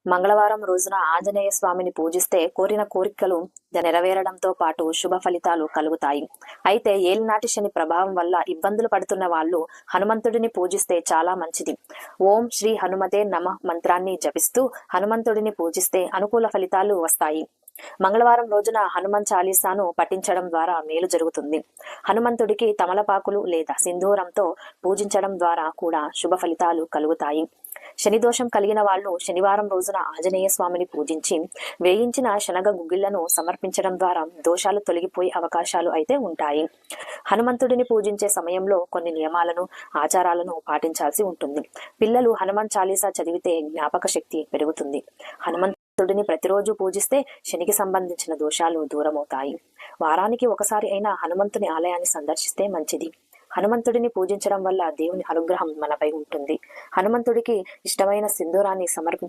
మంగళవారం రోజున ఆంజనేయ స్వామిని పూజిస్తే కోరిన కోరికలు నెరవేరడంతో పాటు శుభ ఫలితాలు కలుగుతాయి. అయితే ఏలినాటి శని ప్రభావం వల్ల ఇబ్బందులు పడుతున్న వాళ్ళు హనుమంతుడిని పూజిస్తే చాలా మంచిది. ఓం శ్రీ హనుమతే నమః మంత్రాన్ని జపిస్తూ హనుమంతుడిని పూజిస్తే అనుకూల ఫలితాలు వస్తాయి. మంగళవారం రోజున హనుమాన్ చాలీసాను పఠించడం ద్వారా మేలు జరుగుతుంది. హనుమంతుడికి తమలపాకులు లేదా సింధూరంతో పూజించడం ద్వారా కూడా శుభ ఫలితాలు కలుగుతాయి. శని దోషం కలిగిన వాళ్ళు శనివారం రోజున ఆంజనేయ స్వామిని పూజించి వేయించిన శనగ గుగ్గిళ్లను సమర్పించడం ద్వారా దోషాలు తొలగిపోయే అవకాశాలు అయితే ఉంటాయి. హనుమంతుడిని పూజించే సమయంలో కొన్ని నియమాలను, ఆచారాలను పాటించాల్సి ఉంటుంది. పిల్లలు హనుమాన్ చాలీసా చదివితే జ్ఞాపక శక్తి పెరుగుతుంది. హనుమంతుడిని ప్రతిరోజు పూజిస్తే శనికి సంబంధించిన దోషాలు దూరమవుతాయి. వారానికి ఒకసారి అయినా హనుమంతుని ఆలయాన్ని సందర్శిస్తే మంచిది. హనుమంతుడిని పూజించడం వల్ల దేవుని అనుగ్రహం మనపై ఉంటుంది. హనుమంతుడికి ఇష్టమైన సింధూరాన్ని సమర్పించడం